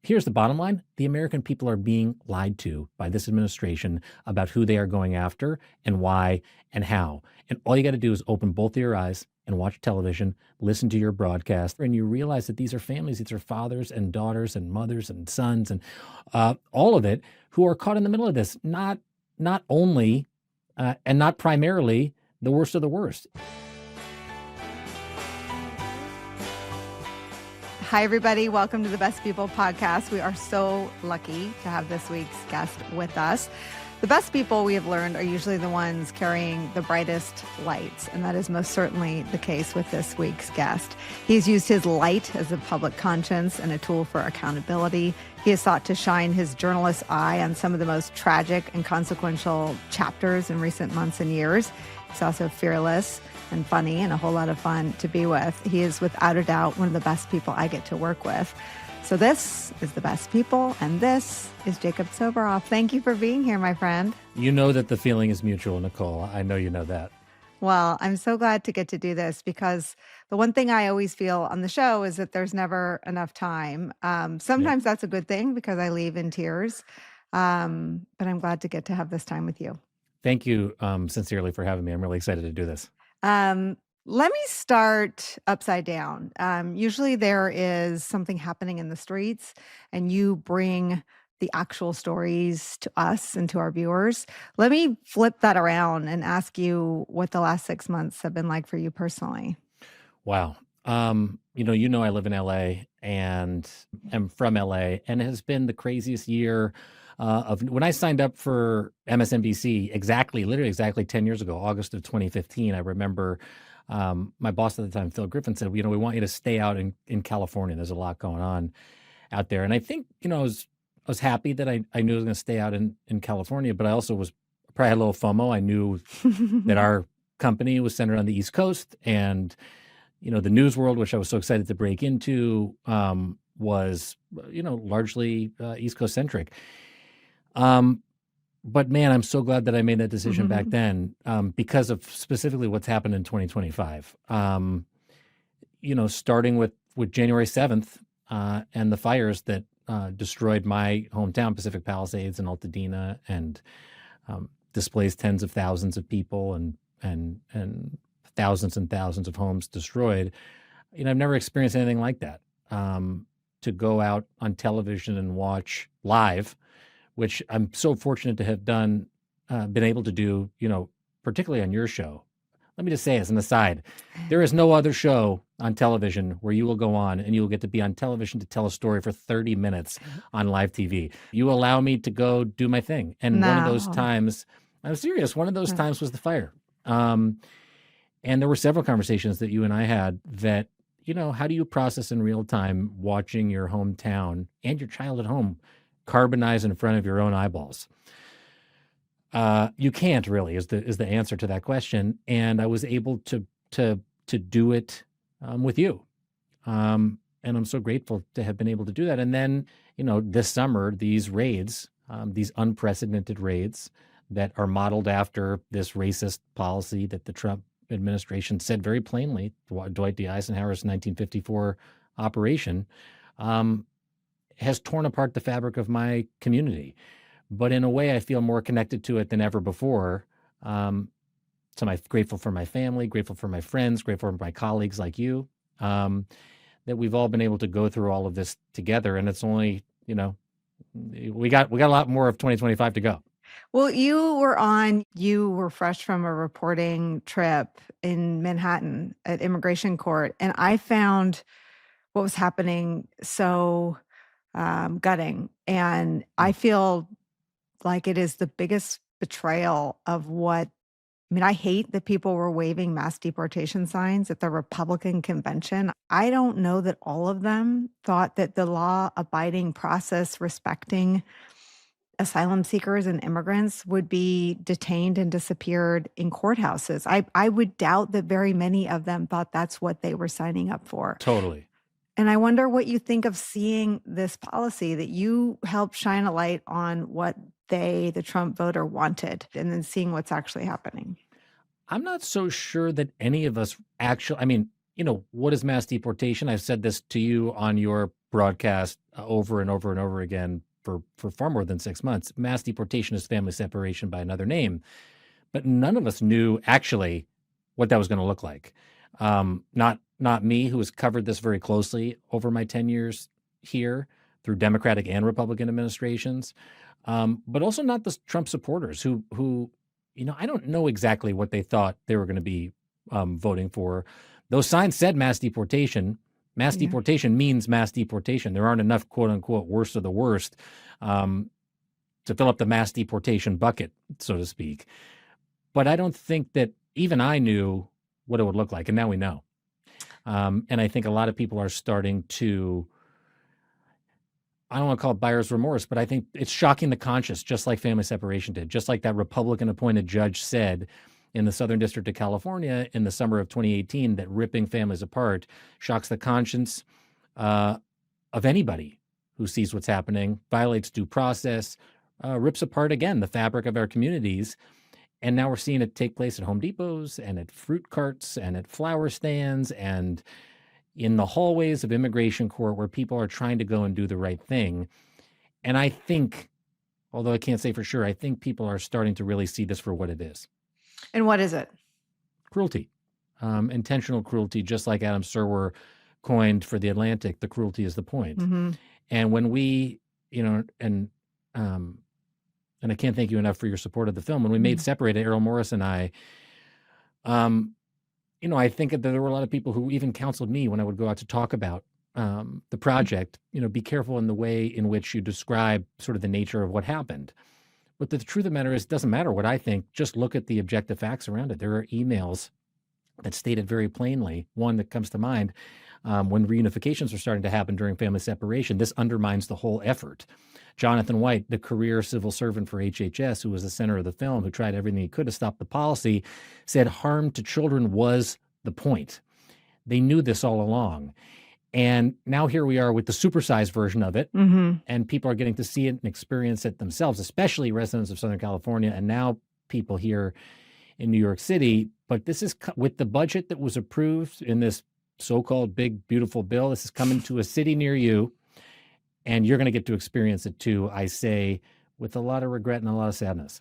Here's the bottom line. The American people are being lied to by this administration about who they are going after and why and how. And all you got to do is open both of your eyes and watch television, listen to your broadcast, and you realize that these are families, these are fathers and daughters and mothers and sons and all of it who are caught in the middle of this. Not only and not primarily the worst of the worst. Hi, everybody. Welcome to the Best People podcast. We are so lucky to have this week's guest with us. The best people, we have learned, are usually the ones carrying the brightest lights, and that is most certainly the case with this week's guest. He's used his light as a public conscience and a tool for accountability. He has sought to shine his journalist's eye on some of the most tragic and consequential chapters in recent months and years. He's also fearless and funny and a whole lot of fun to be with. He is without a doubt one of the best people I get to work with. So this is The Best People, and this is Jacob Soboroff. Thank you for being here, my friend. You know that the feeling is mutual, Nicole. I know you know that. Well, I'm so glad to get to do this because the one thing I always feel on the show is that there's never enough time. Sometimes that's a good thing because I leave in tears, but I'm glad to get to have this time with you. Thank you sincerely for having me. I'm really excited to do this. Let me start upside down. Usually there is something happening in the streets and you bring the actual stories to us and to our viewers. Let me flip that around and ask you what the last 6 months have been like for you personally. Wow. You know I live in LA and am from LA, and it has been the craziest year of when I signed up for MSNBC literally exactly 10 years ago, August of 2015. I remember my boss at the time, Phil Griffin, said, we want you to stay out in California. There's a lot going on out there. And I think, I was happy that I knew I was going to stay out in California, but I also was probably had a little FOMO. I knew that our company was centered on the East Coast, and, the news world, which I was so excited to break into, was, largely East Coast centric. But man, I'm so glad that I made that decision back then because of specifically what's happened in 2025. Starting with January 7th and the fires that destroyed my hometown, Pacific Palisades and Altadena, and displaced tens of thousands of people and thousands and thousands of homes destroyed. I've never experienced anything like that. To go out on television and watch live, which I'm so fortunate to have been able to do, particularly on your show. Let me just say as an aside, there is no other show on television where you will go on and you will get to be on television to tell a story for 30 minutes on live TV. You allow me to go do my thing. And one of those times, I'm serious, one of those times was the fire. And there were several conversations that you and I had that, how do you process in real time watching your hometown and your child at home carbonize in front of your own eyeballs? You can't really is the answer to that question. And I was able to do it with you. And I'm so grateful to have been able to do that. And then, this summer, these raids, these unprecedented raids that are modeled after this racist policy that the Trump administration said very plainly, Dwight D. Eisenhower's 1954 operation, has torn apart the fabric of my community. But in a way, I feel more connected to it than ever before. So I'm grateful for my family, grateful for my friends, grateful for my colleagues like you, that we've all been able to go through all of this together. And it's only, we got a lot more of 2025 to go. Well, you were fresh from a reporting trip in Manhattan at immigration court, and I found what was happening so gutting. And I feel like it is the biggest betrayal of I hate that people were waving mass deportation signs at the Republican convention. I don't know that all of them thought that the law-abiding process respecting asylum seekers and immigrants would be detained and disappeared in courthouses. I would doubt that very many of them thought that's what they were signing up for. Totally. And I wonder what you think of seeing this policy that you helped shine a light on what the Trump voter wanted, and then seeing what's actually happening. I'm not so sure that any of us actually, what is mass deportation? I've said this to you on your broadcast over and over and over again for far more than 6 months. Mass deportation is family separation by another name. But none of us knew actually what that was going to look like. Not me, who has covered this very closely over my 10 years here through Democratic and Republican administrations, but also not the Trump supporters who, I don't know exactly what they thought they were going to be voting for. Those signs said mass deportation. Mass deportation means mass deportation. There aren't enough, quote unquote, worst of the worst to fill up the mass deportation bucket, so to speak. But I don't think that even I knew what it would look like, and now we know. And I think a lot of people are starting to, I don't want to call it buyer's remorse, but I think it's shocking the conscience, just like family separation did, just like that Republican-appointed judge said in the Southern District of California in the summer of 2018, that ripping families apart shocks the conscience of anybody who sees what's happening, violates due process, rips apart, again, the fabric of our communities. And now we're seeing it take place at Home Depots and at fruit carts and at flower stands and in the hallways of immigration court, where people are trying to go and do the right thing. And I think, although I can't say for sure, I think people are starting to really see this for what it is. And what is it? Cruelty, intentional cruelty, just like Adam Serwer coined for The Atlantic, the cruelty is the point. Mm-hmm. And when we, and I can't thank you enough for your support of the film. When we made Separated, Errol Morris and I think that there were a lot of people who even counseled me when I would go out to talk about the project, be careful in the way in which you describe sort of the nature of what happened. But the truth of the matter is, it doesn't matter what I think. Just look at the objective facts around it. There are emails that stated very plainly, one that comes to mind, when reunifications were starting to happen during family separation, this undermines the whole effort. Jonathan White, the career civil servant for HHS, who was the center of the film, who tried everything he could to stop the policy, said harm to children was the point. They knew this all along. And now here we are with the supersized version of it, and people are getting to see it and experience it themselves, especially residents of Southern California, and now people here in New York City. But this is with the budget that was approved in this so-called big, beautiful bill. This is coming to a city near you, and you're going to get to experience it too, I say, with a lot of regret and a lot of sadness.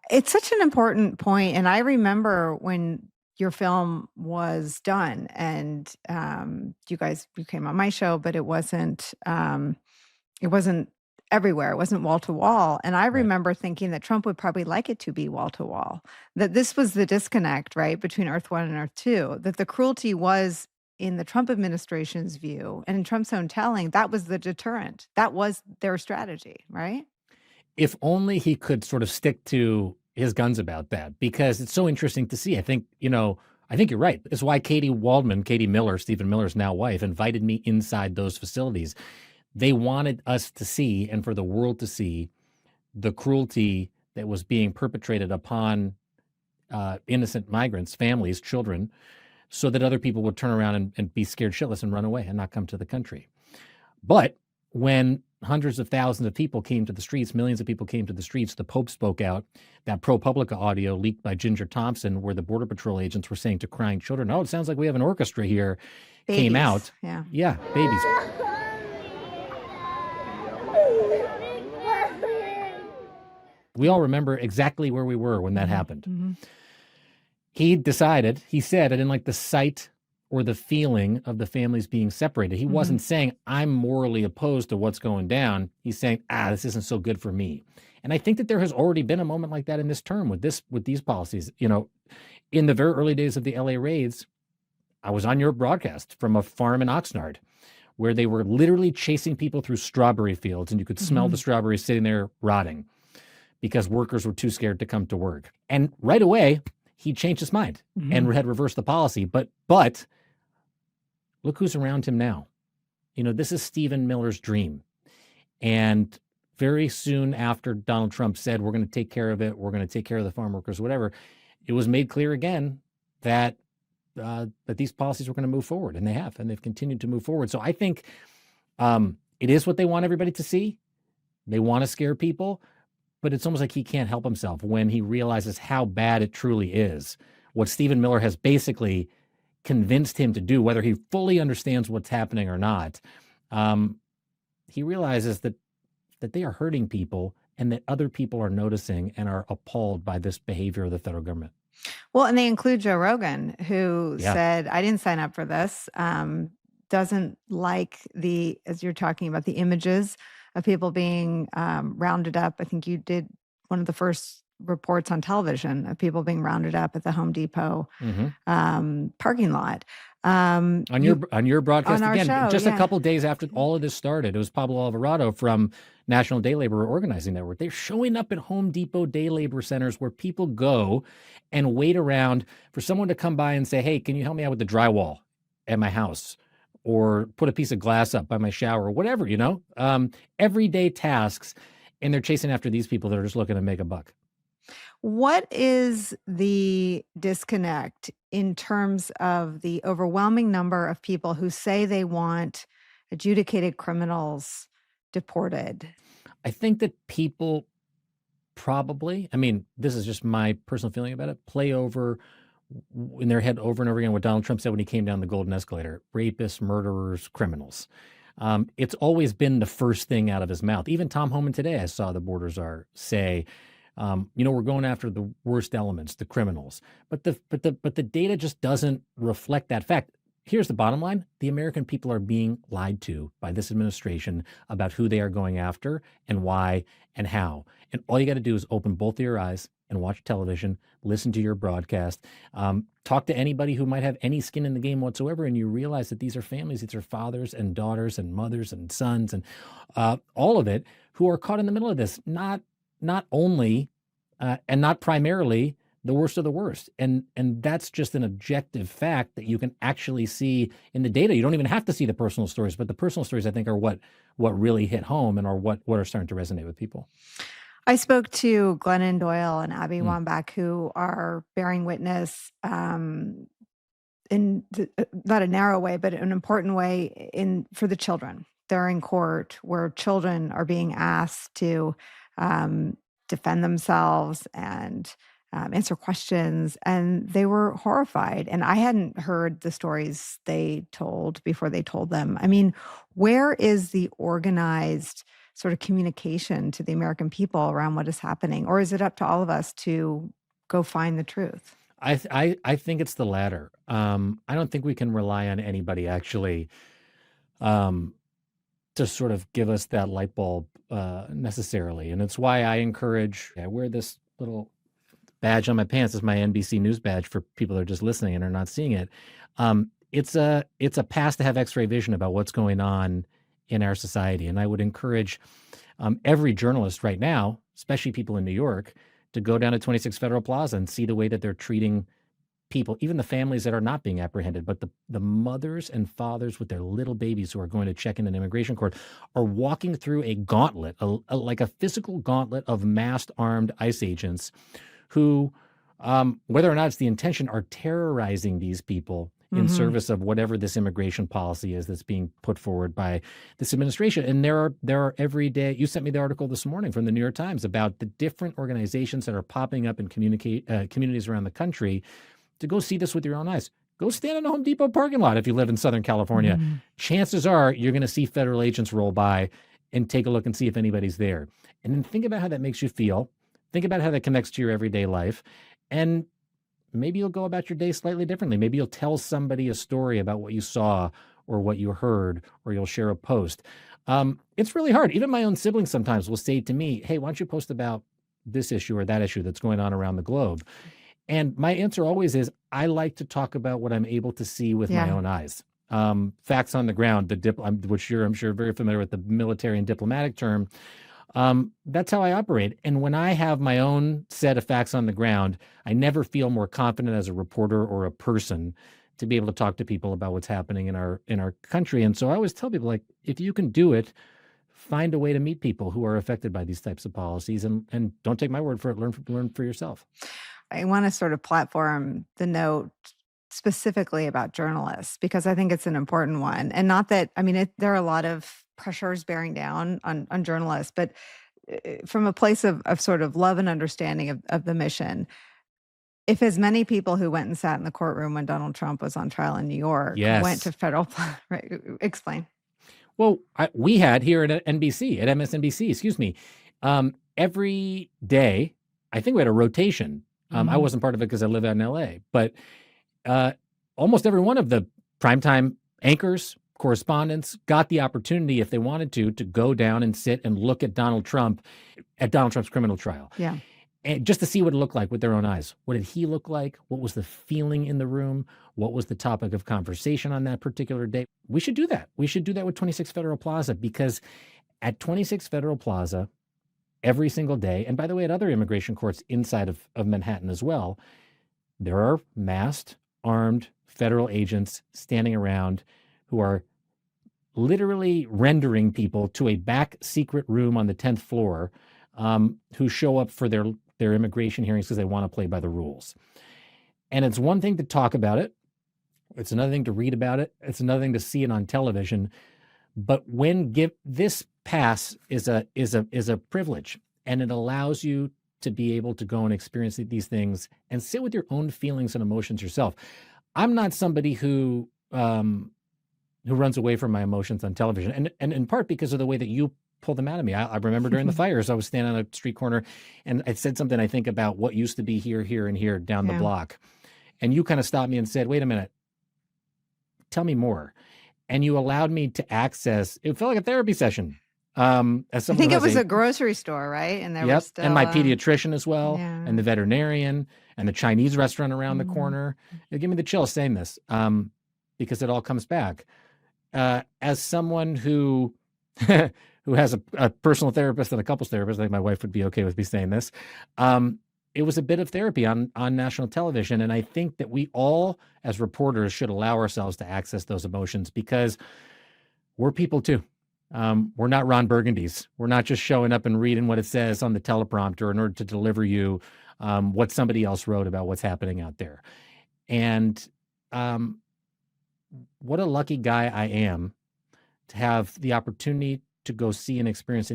It's such an important point. And I remember when your film was done and you came on my show, but it wasn't everywhere. It wasn't wall to wall. And I remember thinking that Trump would probably like it to be wall to wall, that this was the disconnect, right, between Earth 1 and Earth 2, that the cruelty was, in the Trump administration's view and in Trump's own telling, that was the deterrent. That was their strategy, right? If only he could sort of stick to his guns about that, because it's so interesting to see. I think you're right. It's why Katie Miller, Stephen Miller's now wife, invited me inside those facilities. They wanted us to see, and for the world to see, the cruelty that was being perpetrated upon innocent migrants, families, children, so that other people would turn around and be scared shitless and run away and not come to the country. But when hundreds of thousands of people came to the streets, millions of people came to the streets, the Pope spoke out. That ProPublica audio leaked by Ginger Thompson, where the Border Patrol agents were saying to crying children, "Oh, it sounds like we have an orchestra here," Babies. Came out. Yeah, babies. We all remember exactly where we were when that happened. Mm-hmm. He said, I didn't like the sight or the feeling of the families being separated. He wasn't saying, I'm morally opposed to what's going down. He's saying, this isn't so good for me. And I think that there has already been a moment like that in this term with these policies. In the very early days of the LA raids, I was on your broadcast from a farm in Oxnard where they were literally chasing people through strawberry fields, and you could smell the strawberries sitting there rotting because workers were too scared to come to work. And right away, he changed his mind and had reversed the policy. But look who's around him now. This is Stephen Miller's dream. And very soon after Donald Trump said, we're going to take care of it, we're going to take care of the farm workers, whatever, it was made clear again that these policies were going to move forward, and they have, and they've continued to move forward. So I think it is what they want everybody to see. They want to scare people, but it's almost like he can't help himself when he realizes how bad it truly is. What Stephen Miller has basically convinced him to do, whether he fully understands what's happening or not, um, he realizes that they are hurting people and that other people are noticing and are appalled by this behavior of the federal government. Well, and they include Joe Rogan, who Yeah. said, I didn't sign up for this. Doesn't like as you're talking about, the images of people being rounded up. I think you did one of the first reports on television of people being rounded up at the Home Depot parking lot. On your broadcast on our again, show, just a yeah. couple days after all of this started, it was Pablo Alvarado from National Day Labor Organizing Network. They're showing up at Home Depot day labor centers where people go and wait around for someone to come by and say, hey, can you help me out with the drywall at my house? Or put a piece of glass up by my shower, or whatever, everyday tasks. And they're chasing after these people that are just looking to make a buck. What is the disconnect in terms of the overwhelming number of people who say they want adjudicated criminals deported? I think that people probably, I mean, this is just my personal feeling about it, play over in their head over and over again what Donald Trump said when he came down the golden escalator: rapists, murderers, criminals. It's always been the first thing out of his mouth. Even Tom Homan today, I saw the Borders Czar say, we're going after the worst elements, the criminals. But the data just doesn't reflect that fact. Here's the bottom line. The American people are being lied to by this administration about who they are going after and why and how. And all you got to do is open both of your eyes and watch television, listen to your broadcast, talk to anybody who might have any skin in the game whatsoever, and you realize that these are families, these are fathers and daughters and mothers and sons and all of it, who are caught in the middle of this, not only and not primarily the worst of the worst. And that's just an objective fact that you can actually see in the data. You don't even have to see the personal stories, but the personal stories, I think, are what really hit home and are what are starting to resonate with people. I spoke to Glennon Doyle and Abby Wambach, who are bearing witness in not a narrow way, but an important way for the children. They're in court where children are being asked to defend themselves and answer questions, and they were horrified. And I hadn't heard the stories they told before they told them. I mean, where is the organized sort of communication to the American people around what is happening? Or is it up to all of us to go find the truth? I think it's the latter. I don't think we can rely on anybody actually to sort of give us that light bulb necessarily. And it's why I wear this little badge on my pants. It's my NBC News badge for people that are just listening and are not seeing it. It's a pass to have X-ray vision about what's going on in our society. And I would encourage every journalist right now, especially people in New York, to go down to 26 Federal Plaza and see the way that they're treating people, even the families that are not being apprehended, but the mothers and fathers with their little babies who are going to check in an immigration court are walking through a gauntlet, like a physical gauntlet of masked armed ICE agents who, whether or not it's the intention, are terrorizing these people in service of whatever this immigration policy is that's being put forward by this administration. And there are every day. You sent me the article this morning from the New York Times about the different organizations that are popping up in communities around the country to go see this with your own eyes. Go stand in a Home Depot parking lot if you live in Southern California. Chances are you're going to see federal agents roll by and take a look and see if anybody's there. And then think about how that makes you feel. Think about how that connects to your everyday life. And maybe you'll go about your day slightly differently. Maybe you'll tell somebody a story about what you saw or what you heard, or you'll share a post. It's really hard. Even my own siblings sometimes will say to me, hey, why don't you post about this issue or that issue that's going on around the globe? And my answer always is, I like to talk about what I'm able to see with my own eyes. Facts on the ground, which I'm sure very familiar with the military and diplomatic term. That's how I operate. And when I have my own set of facts on the ground, I never feel more confident as a reporter or a person to be able to talk to people about what's happening in our country. And so I always tell people, like, if you can do it, find a way to meet people who are affected by these types of policies, and don't take my word for it. Learn for yourself. I want to sort of platform the note specifically about journalists, because I think it's an important one. And not that, I mean, there are a lot of pressures bearing down on journalists, but from a place of sort of love and understanding of the mission, if as many people who went and sat in the courtroom when Donald Trump was on trial in New York went to federal, right, explain. Well, we had here at NBC, at MSNBC, excuse me, every day, I think we had a rotation. I wasn't part of it because I live out in LA, but almost every one of the primetime anchors, correspondents got the opportunity, if they wanted to go down and sit and look at Donald Trump's criminal trial. Yeah. And just to see what it looked like with their own eyes. What did he look like? What was the feeling in the room? What was the topic of conversation on that particular day? We should do that. We should do that with 26 Federal Plaza, because at 26 Federal Plaza, every single day, and by the way, at other immigration courts inside of Manhattan as well, there are masked, armed federal agents standing around who are literally rendering people to a back secret room on the 10th floor, who show up for their immigration hearings because they want to play by the rules. And it's one thing to talk about it. It's another thing to read about it. It's another thing to see it on television. But this pass is a privilege, and it allows you to be able to go and experience these things and sit with your own feelings and emotions yourself. I'm not somebody who runs away from my emotions on television, and in part because of the way that you pull them out of me. I remember during the fires, I was standing on a street corner and I said something, I think, about what used to be here, here, and here down the block. And you kind of stopped me and said, wait a minute, tell me more. And you allowed me to access, it felt like a therapy session. I think it was a grocery store, right? And there was still, and my pediatrician as well, and the veterinarian, and the Chinese restaurant around the corner. It gave me the chills saying this, because it all comes back. As someone who who has a personal therapist and a couples therapist, I think my wife would be okay with me saying this. It was a bit of therapy on national television. And I think that we all, as reporters, should allow ourselves to access those emotions, because we're people too. We're not Ron Burgundy's. We're not just showing up and reading what it says on the teleprompter in order to deliver you what somebody else wrote about what's happening out there. And what a lucky guy I am to have the opportunity to go see and experience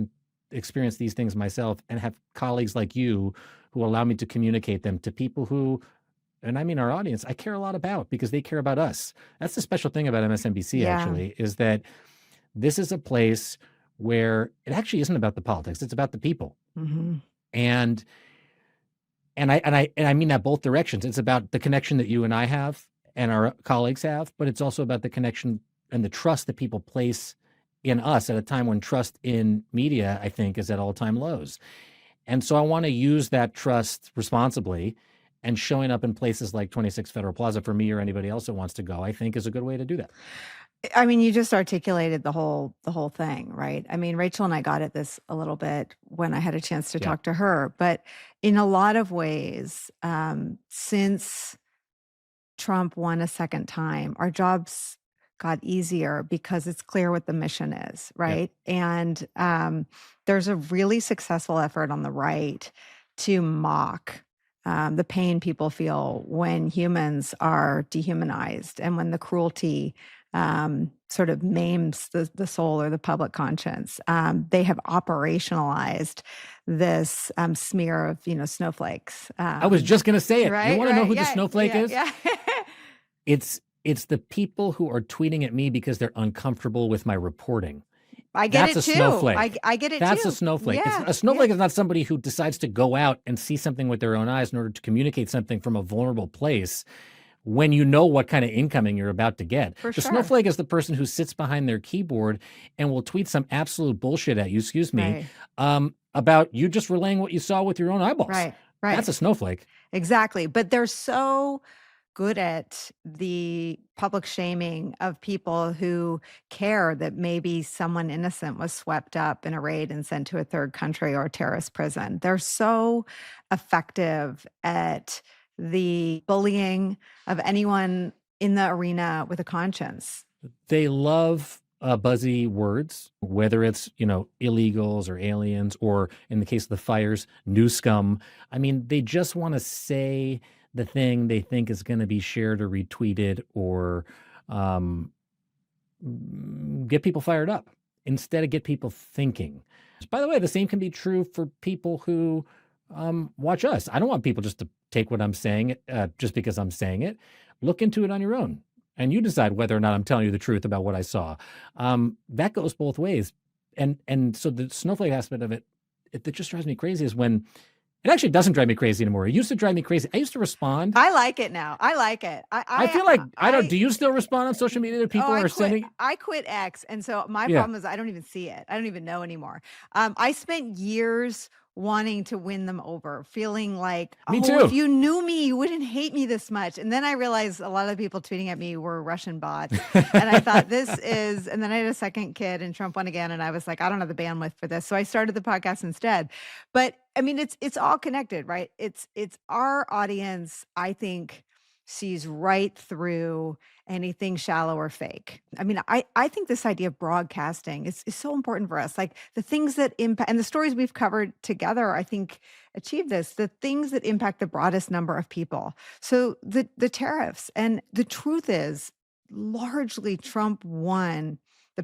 these things myself, and have colleagues like you who allow me to communicate them to people who, and I mean our audience, I care a lot about, because they care about us. That's the special thing about MSNBC, actually, is that this is a place where it actually isn't about the politics. It's about the people. And I mean that both directions. It's about the connection that you and I have and our colleagues have, but it's also about the connection and the trust that people place in us at a time when trust in media, I think, is at all-time lows. And so I want to use that trust responsibly, and showing up in places like 26 Federal Plaza for me or anybody else that wants to go, I think, is a good way to do that. I mean, you just articulated the whole thing, right? I mean, Rachel and I got at this a little bit when I had a chance to talk to her, but in a lot of ways, since Trump won a second time, our jobs got easier because it's clear what the mission is, right? And there's a really successful effort on the right to mock the pain people feel when humans are dehumanized, and when the cruelty sort of maims the soul or the public conscience. They have operationalized this smear of, snowflakes. I was just going to say it. Right, you want to know who the snowflake is? Yeah. It's the people who are tweeting at me because they're uncomfortable with my reporting. I get That's it too. Snowflake. I get it That's too. a snowflake. Yeah, A snowflake is not somebody who decides to go out and see something with their own eyes in order to communicate something from a vulnerable place when you know what kind of incoming you're about to get. For The sure. snowflake is the person who sits behind their keyboard and will tweet some absolute bullshit at you, about you just relaying what you saw with your own eyeballs. Right. That's a snowflake. Exactly. But they're so good at the public shaming of people who care that maybe someone innocent was swept up in a raid and sent to a third country or a terrorist prison. They're so effective at the bullying of anyone in the arena with a conscience. They love buzzy words, whether it's, illegals or aliens, or in the case of the fires, new scum. I mean, they just want to say the thing they think is going to be shared or retweeted, or get people fired up instead of get people thinking. By the way, the same can be true for people who watch us. I don't want people just to take what I'm saying just because I'm saying it. Look into it on your own. and you decide whether or not I'm telling you the truth about what I saw. That goes both ways. And so the snowflake aspect of it, that just drives me crazy is when it actually doesn't drive me crazy anymore. It used to drive me crazy. I used to respond. I like it now. I like it. I feel like do you still respond on social media to people who are sending? I quit X, and so my Yeah. problem is I don't even see it. I don't even know anymore. I spent years wanting to win them over, feeling like, Me oh, too. if you knew me, you wouldn't hate me this much. And then I realized a lot of the people tweeting at me were Russian bots. And I thought and then I had a second kid and Trump won again. And I was like, I don't have the bandwidth for this. So I started the podcast instead. But I mean, it's all connected, right? It's our audience, I think, sees right through anything shallow or fake. I mean, I think this idea of broadcasting is so important for us. Like the things that impact, and the stories we've covered together, I think achieve this, the things that impact the broadest number of people. So the tariffs, and the truth is largely Trump won.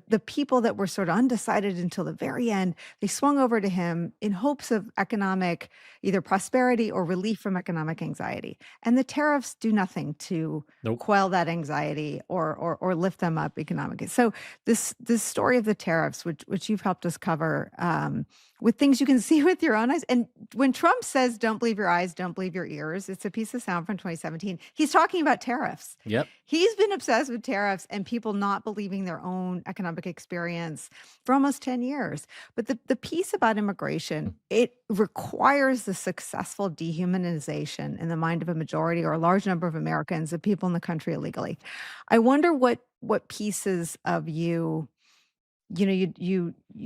The people that were sort of undecided until the very end, they swung over to him in hopes of economic, either prosperity or relief from economic anxiety. And the tariffs do nothing to quell that anxiety or lift them up economically. So this story of the tariffs, which you've helped us cover, with things you can see with your own eyes. And when Trump says, "Don't believe your eyes, don't believe your ears," it's a piece of sound from 2017. He's talking about tariffs. Yep. He's been obsessed with tariffs and people not believing their own economic experience for almost 10 years. But the piece about immigration, it requires the successful dehumanization in the mind of a majority or a large number of Americans, of people in the country illegally. I wonder what pieces of you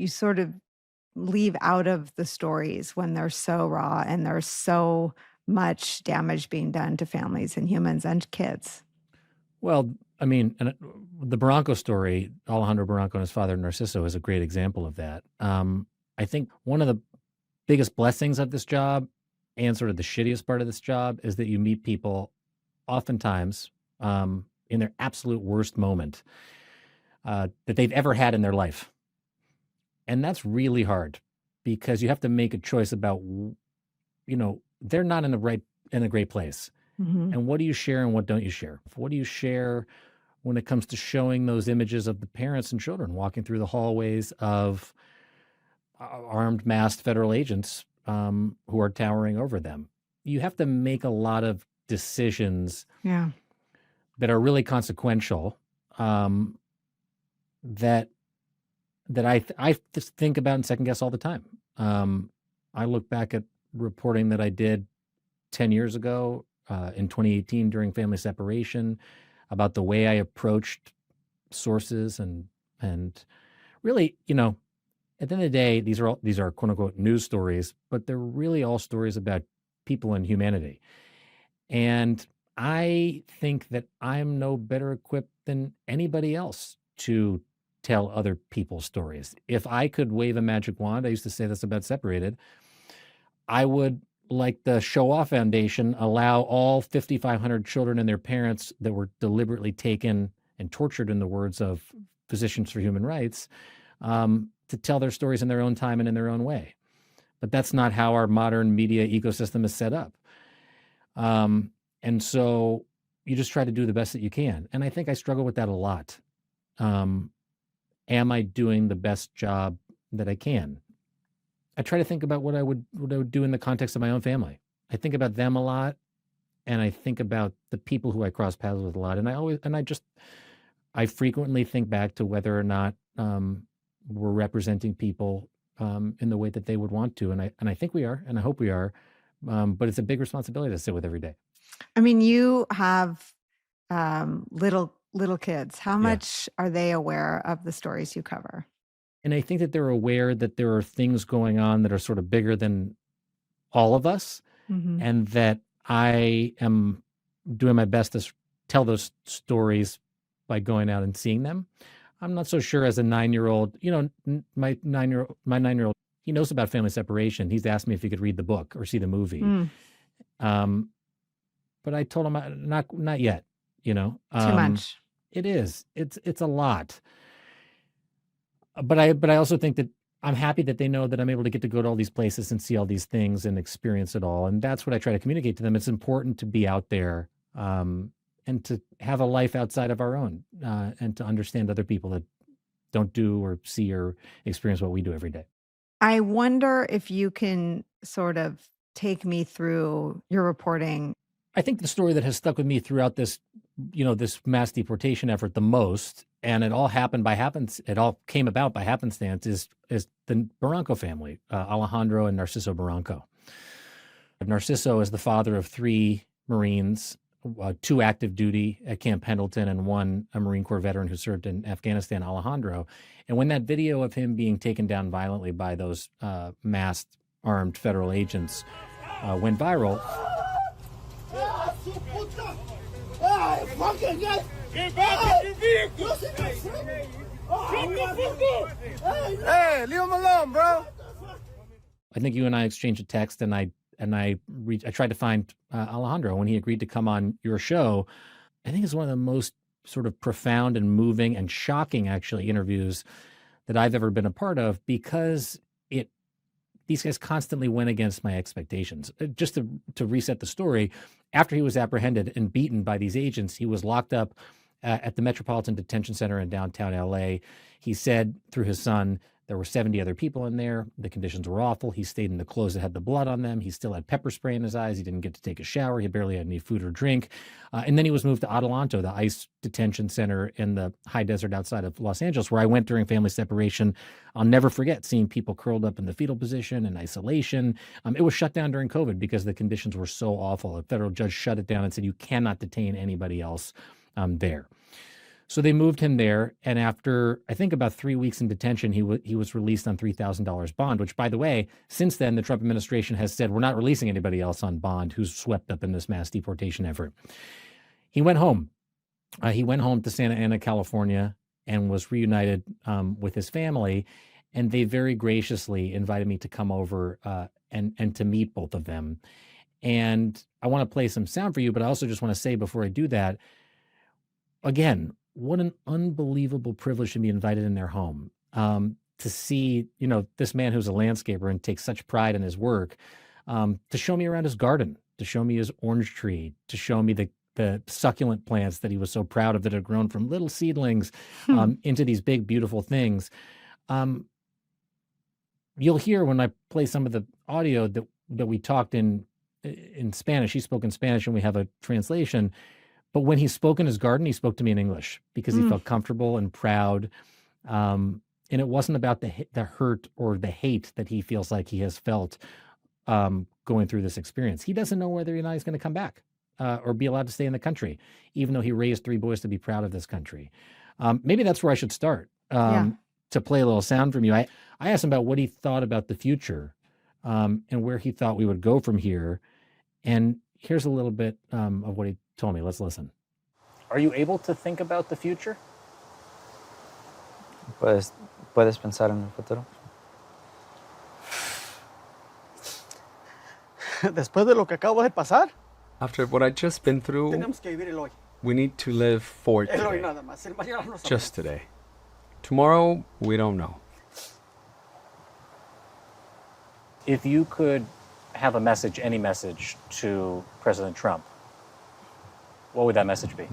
sort of leave out of the stories when they're so raw and there's so much damage being done to families and humans and kids. Well, I mean, the Barranco story, Alejandro Barranco and his father Narciso, is a great example of that. I think one of the biggest blessings of this job and sort of the shittiest part of this job is that you meet people oftentimes in their absolute worst moment that they've ever had in their life. And that's really hard because you have to make a choice about, they're not in a great place. Mm-hmm. And what do you share and what don't you share? What do you share when it comes to showing those images of the parents and children walking through the hallways of armed, masked federal agents who are towering over them? You have to make a lot of decisions that are really consequential that I just think about and second guess all the time. I look back at reporting that I did 10 years ago in 2018 during family separation about the way I approached sources and really, at the end of the day, these are quote unquote news stories, but they're really all stories about people and humanity. And I think that I'm no better equipped than anybody else to tell other people's stories. If I could wave a magic wand, I used to say this about Separated, I would, like the Show Off Foundation, allow all 5,500 children and their parents that were deliberately taken and tortured, in the words of Physicians for Human Rights, to tell their stories in their own time and in their own way. But that's not how our modern media ecosystem is set up. And so you just try to do the best that you can. And I think I struggle with that a lot. Am I doing the best job that I can? I try to think about what I would do in the context of my own family. I think about them a lot, and I think about the people who I cross paths with a lot. And I frequently think back to whether or not we're representing people in the way that they would want to. And I think we are, and I hope we are. But it's a big responsibility to sit with every day. I mean, you have little kids. How much are they aware of the stories you cover? And I think that they're aware that there are things going on that are sort of bigger than all of us, and that I am doing my best to tell those stories by going out and seeing them. I'm not so sure as a 9-year-old, my 9-year-old, he knows about family separation. He's asked me if he could read the book or see the movie. But I told him not yet, Too much. It is. It's a lot. But I also think that I'm happy that they know that I'm able to get to go to all these places and see all these things and experience it all. And that's what I try to communicate to them. It's important to be out there and to have a life outside of our own, and to understand other people that don't do or see or experience what we do every day. I wonder if you can sort of take me through your reporting. I think the story that has stuck with me throughout this, this mass deportation effort the most, and it all happened by it all came about by happenstance, is the Barranco family, Alejandro and Narciso Barranco. Narciso is the father of 3 Marines, 2 active duty at Camp Pendleton and 1 a Marine Corps veteran who served in Afghanistan, Alejandro. And when that video of him being taken down violently by those masked, armed federal agents went viral, Hey, leave him alone, bro. I think you and I exchanged a text, and I tried to find Alejandro when he agreed to come on your show. I think it's one of the most sort of profound and moving and shocking, actually, interviews that I've ever been a part of, because these guys constantly went against my expectations. Just to reset the story, after he was apprehended and beaten by these agents, he was locked up at the Metropolitan Detention Center in downtown LA. He said through his son, there were 70 other people in there. The conditions were awful. He stayed in the clothes that had the blood on them. He still had pepper spray in his eyes. He didn't get to take a shower. He barely had any food or drink. And then he was moved to Adelanto, the ICE detention center in the high desert outside of Los Angeles, where I went during family separation. I'll never forget seeing people curled up in the fetal position in isolation. It was shut down during COVID because the conditions were so awful. A federal judge shut it down and said, you cannot detain anybody else there. So they moved him there, and after, I think, about 3 weeks in detention, he was released on $3,000 bond, which, by the way, since then, the Trump administration has said, we're not releasing anybody else on bond who's swept up in this mass deportation effort. He went home. He went home to Santa Ana, California, and was reunited with his family, and they very graciously invited me to come over and to meet both of them. And I want to play some sound for you, but I also just want to say before I do that, again, what an unbelievable privilege to be invited in their home, to see, this man who's a landscaper and takes such pride in his work, to show me around his garden, to show me his orange tree, to show me the succulent plants that he was so proud of that had grown from little seedlings into these big, beautiful things. You'll hear when I play some of the audio that we talked in Spanish. He spoke in Spanish and we have a translation. But when he spoke in his garden, he spoke to me in English because he felt comfortable and proud. And it wasn't about the hurt or the hate that he feels like he has felt going through this experience. He doesn't know whether or not he's going to come back or be allowed to stay in the country, even though he raised 3 boys to be proud of this country. Maybe that's where I should start to play a little sound from you. I asked him about what he thought about the future and where he thought we would go from here. And here's a little bit of what he told me. Let's listen. Are you able to think about the future? Puedes pensar en el futuro. Después de lo que acabo de pasar, After what I've just been through, tenemos que vivir el hoy. we need to live for El hoy today. nada más. El mañana no sabemos. Just today. Tomorrow, we don't know. If you could have a message, any message to President Trump, what would that message be?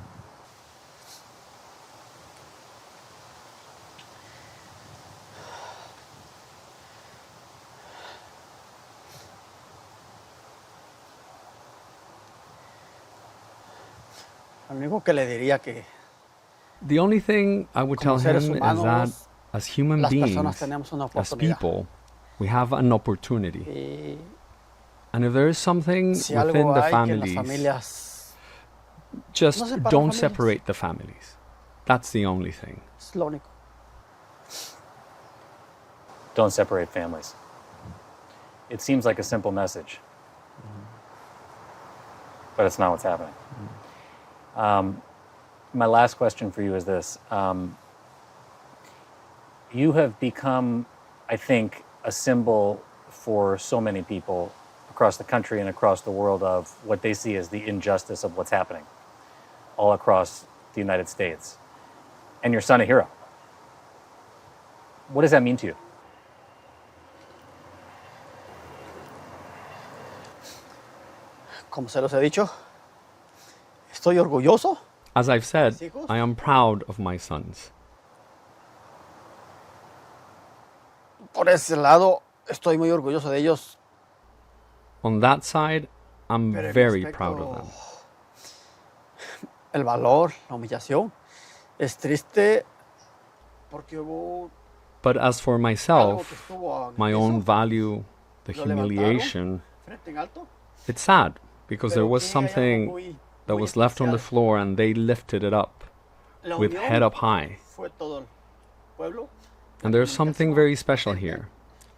Lo único que le diría que The only thing I would tell como seres him is that humanos, as human las beings, personas tenemos una as oportunidad. people, we have an opportunity. Y And if there is something si within algo the hay que en las families, familias just no separar don't familias. separate the families. That's the only thing. es lo único. Don't separate families. It seems like a simple message, but it's not what's happening. My last question for you is this. You have become, I think, a symbol for so many people across the country and across the world of what they see as the injustice of what's happening all across the United States. And your son a hero. What does that mean to you? Como se los he dicho, Estoy orgulloso. As I've said, Mis hijos. I am proud of my sons. Por ese lado, estoy muy orgulloso de ellos. On that side, I'm Pero en very respecto proud of them. El valor, la humillación. Es triste porque hubo But as for algo que myself, estuvo en el my piso, own value, the lo levantaron humiliation, frente en alto. it's sad because there Pero was aquí hay algo something muy, that muy was left on the especial. floor and they lifted it up La with unión head up high. fue todo el pueblo. La And there's something comunicación, very special la gente. here.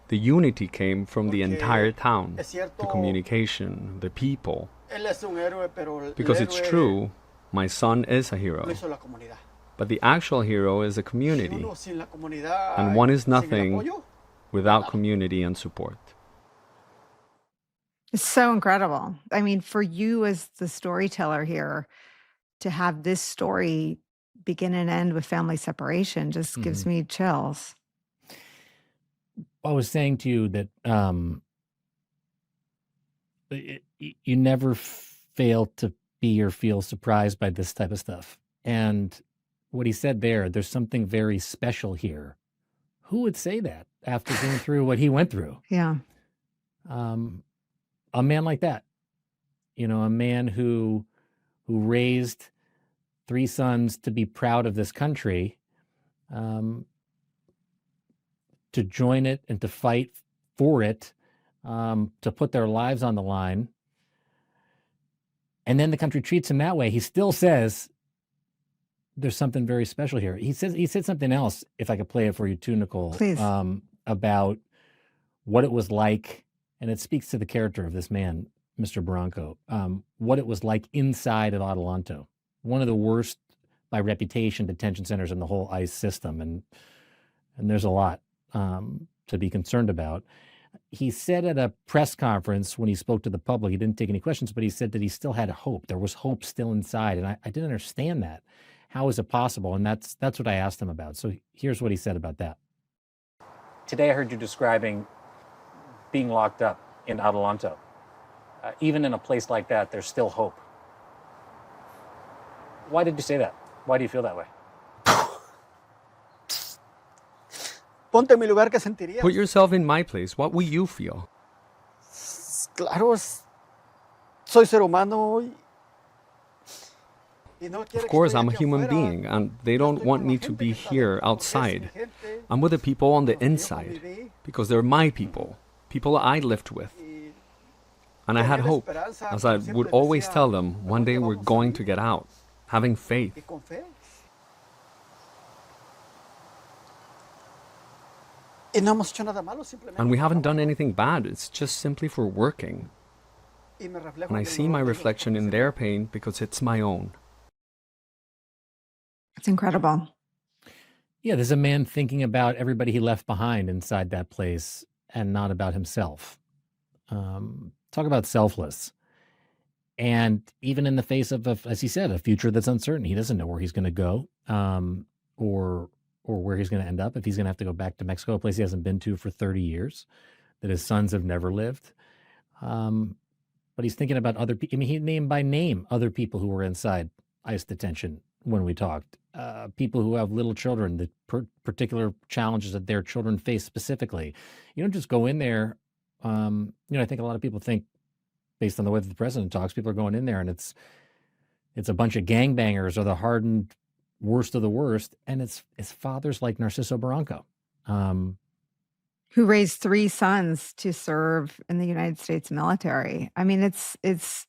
The unity came from the Porque entire town, es the cierto, communication, the people. él es un héroe, pero el Because it's héroe true, my son is a lo hero, hizo la comunidad. but the actual hero is a Y community uno sin la comunidad, And one is sin el nothing apoyo, without community and support. It's so incredible. I mean, for you as the storyteller here to have this story begin and end with family separation just gives me chills. I was saying to you that you never fail to be or feel surprised by this type of stuff. And what he said there's something very special here. Who would say that after going through what he went through? Yeah. A man like that, a man who raised 3 sons to be proud of this country, to join it and to fight for it, to put their lives on the line. And then the country treats him that way. He still says there's something very special here. He said something else, if I could play it for you too, Nicole, Please. about what it was like, and it speaks to the character of this man, Mr. Barranco, what it was like inside of Adelanto, one of the worst by reputation detention centers in the whole ICE system. And there's a lot to be concerned about. He said at a press conference when he spoke to the public, he didn't take any questions, but he said that he still had hope. There was hope still inside. And I didn't understand that. How is it possible? And that's what I asked him about. So here's what he said about that. Today I heard you describing being locked up in Adelanto. Even in a place like that, there's still hope. Why did you say that? Why do you feel that way? Ponte en mi lugar, ¿qué sentirías? Put yourself in my place. What will you feel? Claro, soy ser humano y no quiere Of que course, estoy I'm a aquí human afuera. being, and they Yo don't estoy want con me la to gente be que está here dentro, es mi outside. gente, I'm with the people on the con los que yo inside, conviví, because they're my people, people I lived with. y And I had tenía la hope, esperanza, as como I siempre would les always decía, tell them, one day we're vamos a going to salir, get out, having faith. y con fe. Y no hemos hecho nada malo, simplemente And we haven't done trabajamos. anything bad, it's just simply for working. Y me reflejo And I en el see dolor my de ellos reflection porque in sé their pain because it's my own. It's incredible. Yeah, there's a man thinking about everybody he left behind inside that place and not about himself. Talk about selfless. And even in the face of, as he said, a future that's uncertain, he doesn't know where he's going to go, or where he's going to end up. If he's going to have to go back to Mexico, a place he hasn't been to for 30 years, that his sons have never lived. But he's thinking about other people. I mean, he named by name other people who were inside ICE detention when we talked. People who have little children, the particular challenges that their children face specifically. You don't just go in there. I think a lot of people think, based on the way that the president talks, people are going in there and it's a bunch of gangbangers or the hardened worst of the worst. And it's fathers like Narciso Barranco. Who raised 3 sons to serve in the United States military. I mean, it's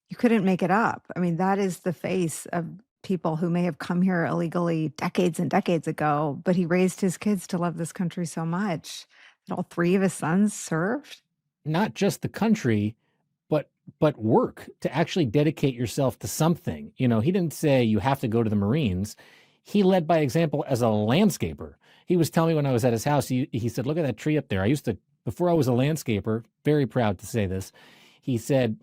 you couldn't make it up. I mean, that is the face of people who may have come here illegally decades and decades ago, but he raised his kids to love this country so much that all 3 of his sons served. Not just the country, but work, to actually dedicate yourself to something. He didn't say you have to go to the Marines. He led by example as a landscaper. He was telling me when I was at his house, he said, look at that tree up there. I used to, before I was a landscaper, very proud to say this, he said,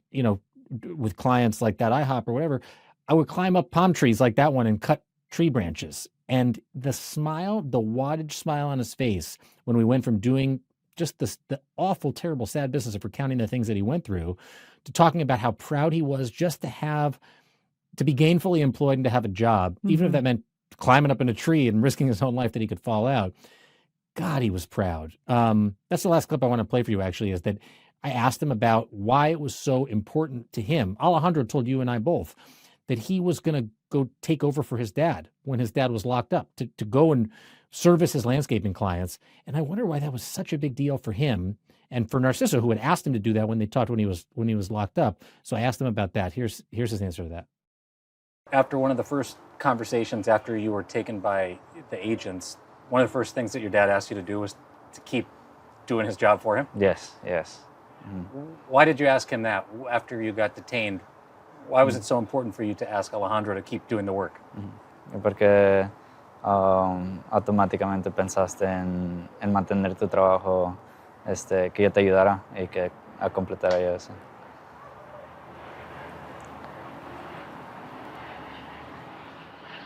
with clients like that IHOP or whatever, I would climb up palm trees like that one and cut tree branches. And the smile, the wattage smile on his face when we went from doing just the awful, terrible, sad business of recounting the things that he went through to talking about how proud he was just to have to be gainfully employed and to have a job, even if Mhm. that meant climbing up in a tree and risking his own life that he could fall out. God, he was proud. That's the last clip I want to play for you, actually, is that I asked him about why it was so important to him. Alejandro told you and I both that he was going to go take over for his dad when his dad was locked up to go and service his landscaping clients. And I wonder why that was such a big deal for him and for Narciso, who had asked him to do that when they talked when he was locked up. So I asked him about that. Here's his answer to that. After one of the first conversations after you were taken by the agents, one of the first things that your dad asked you to do was to keep doing his job for him. Yes, yes. Why did you ask him that after you got detained? Why was it so important for you to ask Alejandro to keep doing the work? Porque automáticamente pensaste en mantener tu trabajo, que yo te ayudara y que a completar eso.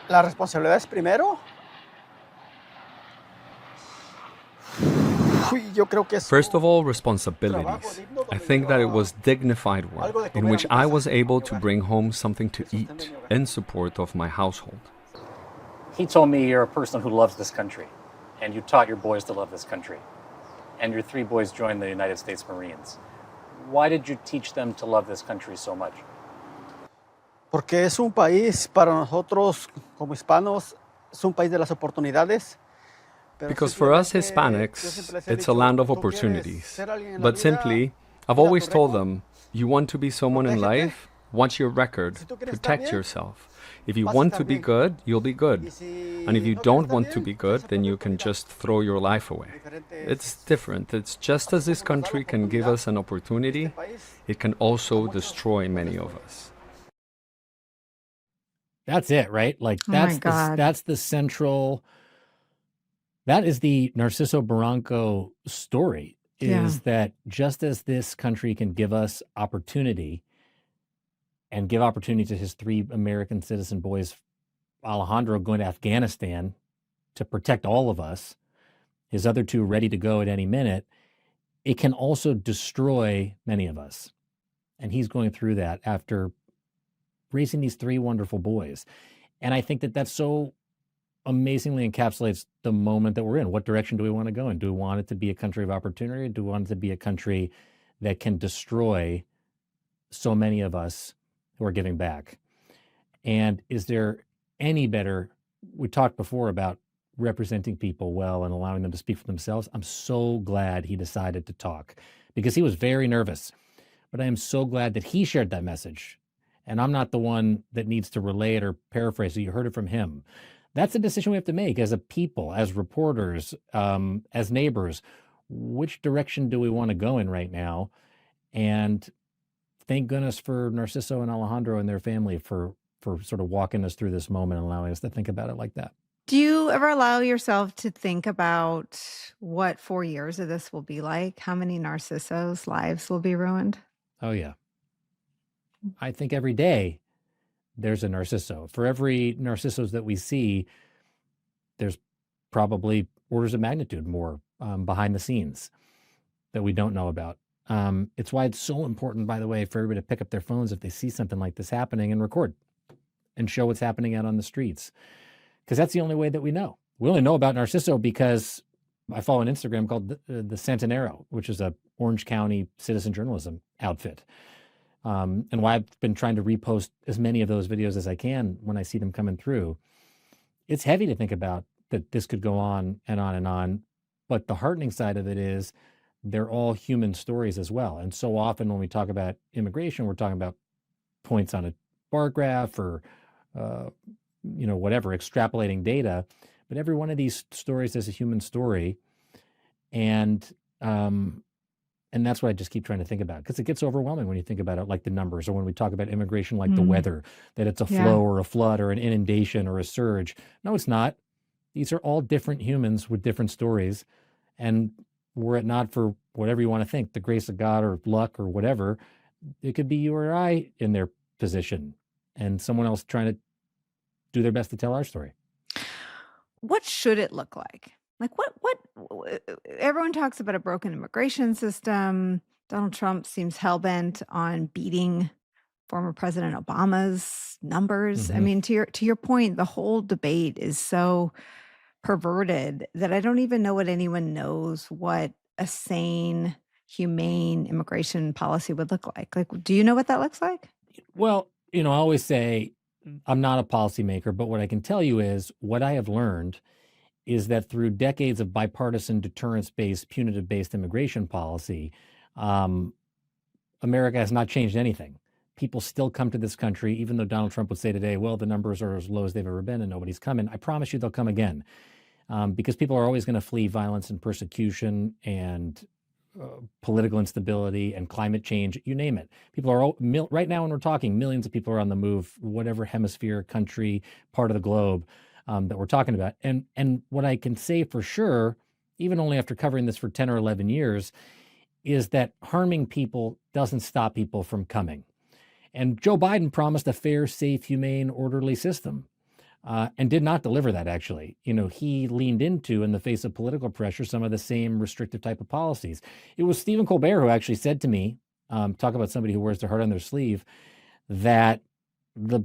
¿La responsabilidad es primero? Uy, yo creo que es First of all, responsibilities. I think that it was dignified work in which I was able to bring home something to eat in support of my household. He told me you're a person who loves this country, and you taught your boys to love this country, and your 3 boys joined the United States Marines. Why did you teach them to love this country so much? porque es un país para nosotros como hispanos, es un país de las oportunidades. pero Because for us simplemente, yo Hispanics, siempre les he it's a dicho, land of "Tú quieres opportunities. ser alguien en la But vida, simply, I've cuida always tu told récord, them, you want to be someone in protégete. life, watch your record, Si tú quieres estar protect bien, yourself. If you vas a want estar to be bien. good, you'll be Y good. si And if you no quieres don't estar want to bien, be vas good, a then you perder tu can vida. just throw your life away. Diferentes- It's different. It's just as this country can give us an opportunity, Este país, it can also destroy many of us. That's it, right? Like Oh my God. that's the central. That is the Narciso Barranco story. Is that just as this country can give us opportunity and give opportunity to his 3 American citizen boys, Alejandro going to Afghanistan to protect all of us, his other 2 ready to go at any minute, it can also destroy many of us. And he's going through that after raising these 3 wonderful boys. And I think that that's so amazingly encapsulates the moment that we're in. What direction do we want to go in? Do we want it to be a country of opportunity? Do we want it to be a country that can destroy so many of us who are giving back? And is there any better? We talked before about representing people well and allowing them to speak for themselves. I'm so glad he decided to talk because he was very nervous. But I am so glad that he shared that message. And I'm not the one that needs to relay it or paraphrase it. You heard it from him. That's a decision we have to make as a people, as reporters, as neighbors. Which direction do we want to go in right now? And thank goodness for Narciso and Alejandro and their family for sort of walking us through this moment and allowing us to think about it like that. Do you ever allow yourself to think about what 4 years of this will be like? How many Narcissos' lives will be ruined? Oh, yeah. I think every day there's a Narciso. For every Narcissos that we see, there's probably orders of magnitude more behind the scenes that we don't know about. It's why it's so important, by the way, for everybody to pick up their phones if they see something like this happening and record and show what's happening out on the streets. Because that's the only way that we know. We only know about Narciso because I follow an Instagram called the Centenero, which is a Orange County citizen journalism outfit. And why I've been trying to repost as many of those videos as I can when I see them coming through. It's heavy to think about that this could go on and on and on. But the heartening side of it is they're all human stories as well. And so often when we talk about immigration, we're talking about points on a bar graph or, whatever, extrapolating data. But every one of these stories is a human story. And that's what I just keep trying to think about because it gets overwhelming when you think about it, like the numbers, or when we talk about immigration, like the weather, that it's a flow or a flood or an inundation or a surge. No, it's not. These are all different humans with different stories. And were it not for whatever you want to think, the grace of God or luck or whatever, it could be you or I in their position and someone else trying to do their best to tell our story. What should it look like? Like what everyone talks about a broken immigration system. Donald Trump seems hell-bent on beating former President Obama's numbers. I Hmm. mean, to your point, the whole debate is so perverted that I don't even know what anyone knows what a sane, humane immigration policy would look like. Like, do you know what that looks like? Well, I always say I'm not a policymaker, but what I can tell you is what I have learned is that through decades of bipartisan deterrence-based, punitive-based immigration policy, um, America has not changed anything. People still come to this country, even though Donald Trump would say today, well, the numbers are as low as they've ever been and nobody's coming. I promise you they'll come again, because people are always going to flee violence and persecution and political instability and climate change, you name it. People are right now when we're talking, millions of people are on the move, whatever hemisphere, country, part of the globe that we're talking about. And what I can say for sure, even only after covering this for 10 or 11 years, is that harming people doesn't stop people from coming. And Joe Biden promised a fair, safe, humane, orderly system. And did not deliver that, actually. He leaned into, in the face of political pressure, some of the same restrictive type of policies. It was Stephen Colbert who actually said to me, talk about somebody who wears their heart on their sleeve, that the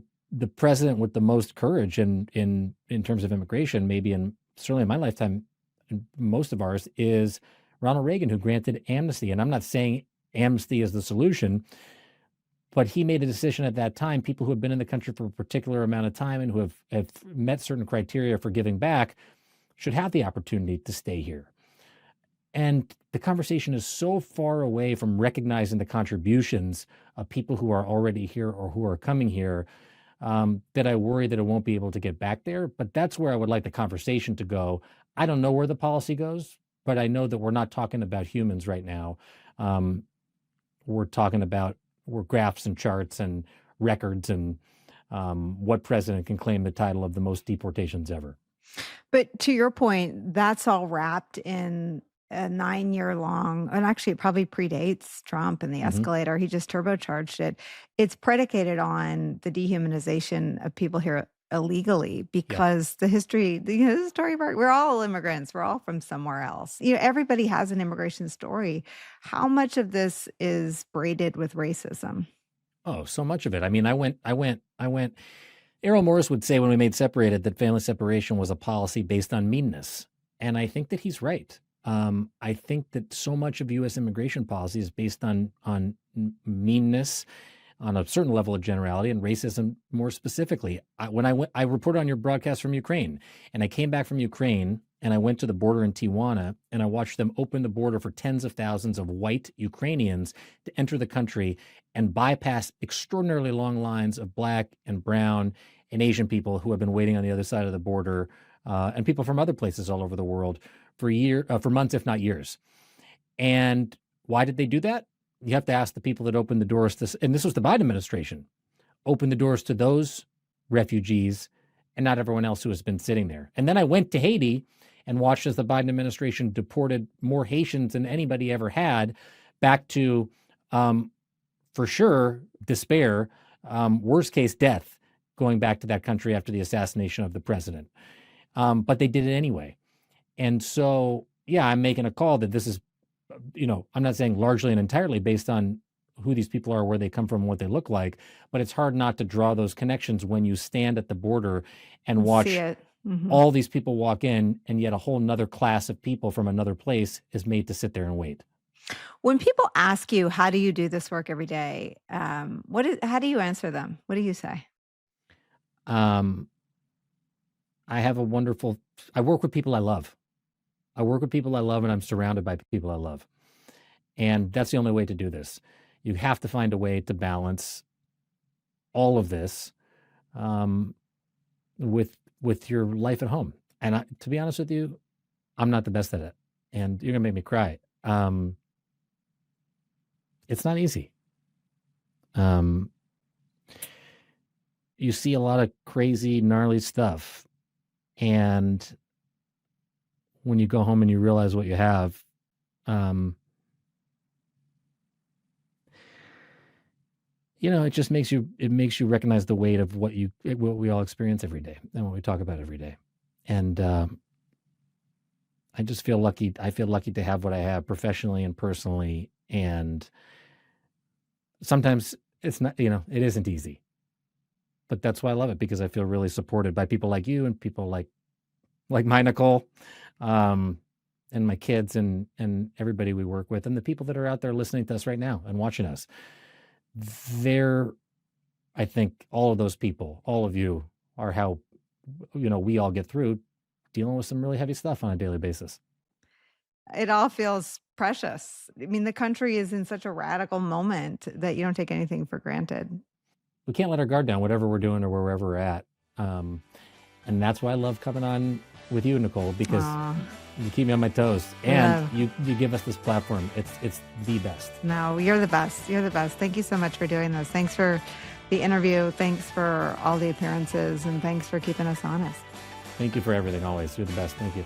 president with the most courage in terms of immigration, maybe certainly in my lifetime, and most of ours, is Ronald Reagan, who granted amnesty. And I'm not saying amnesty is the solution, but he made a decision at that time. People who have been in the country for a particular amount of time and who have met certain criteria for giving back should have the opportunity to stay here. And the conversation is so far away from recognizing the contributions of people who are already here or who are coming here that I worry that it won't be able to get back there. But that's where I would like the conversation to go. I don't know where the policy goes, but I know that we're not talking about humans right now. We're talking about graphs and charts and records and what president can claim the title of the most deportations ever. But to your point, that's all wrapped in a 9-year long, and actually it probably predates Trump and the escalator. He just turbocharged it. It's predicated on the dehumanization of people here illegally because the history, the story of we're all immigrants. We're all from somewhere else. Everybody has an immigration story. How much of this is braided with racism? Oh, so much of it. I mean, I went. Errol Morris would say when we made Separated that family separation was a policy based on meanness. And I think that he's right. I think that so much of U.S. immigration policy is based on meanness, on a certain level of generality, and racism more specifically. I reported on your broadcast from Ukraine, and I came back from Ukraine, and I went to the border in Tijuana, and I watched them open the border for tens of thousands of white Ukrainians to enter the country and bypass extraordinarily long lines of Black and brown and Asian people who have been waiting on the other side of the border, and people from other places all over the world for months, if not years. And why did they do that? You have to ask the people that opened the doors to, and this was the Biden administration, opened the doors to those refugees and not everyone else who has been sitting there. And then I went to Haiti and watched as the Biden administration deported more Haitians than anybody ever had back to, for sure, despair, worst case death, going back to that country after the assassination of the president. But they did it anyway. And so, yeah, I'm making a call that this is, I'm not saying largely and entirely based on who these people are, where they come from, what they look like, but it's hard not to draw those connections when you stand at the border and watch all these people walk in, and yet a whole nother class of people from another place is made to sit there and wait. When people ask you, how do you do this work every day? How do you answer them? What do you say? I work with people I love. I work with people I love, and I'm surrounded by people I love. And that's the only way to do this. You have to find a way to balance all of this with your life at home. And to be honest with you, I'm not the best at it. And you're going to make me cry. It's not easy. You see a lot of crazy, gnarly stuff. And when you go home and you realize what you have, it just makes you recognize the weight of what we all experience every day and what we talk about every day. And I just feel lucky. I feel lucky to have what I have professionally and personally. And sometimes it's not, it isn't easy. But that's why I love it, because I feel really supported by people like you and people like my Nicole, and my kids and everybody we work with, and the people that are out there listening to us right now and watching us. I think all of those people, all of you, are how we all get through dealing with some really heavy stuff on a daily basis. It all feels precious. I mean, the country is in such a radical moment that you don't take anything for granted. We can't let our guard down, whatever we're doing or wherever we're at. And that's why I love coming on with you, Nicole, because you keep me on my toes, and you give us this platform. It's the best. No, you're the best. You're the best. Thank you so much for doing this. Thanks for the interview. Thanks for all the appearances, and thanks for keeping us honest. Thank you for everything always. You're the best. Thank you.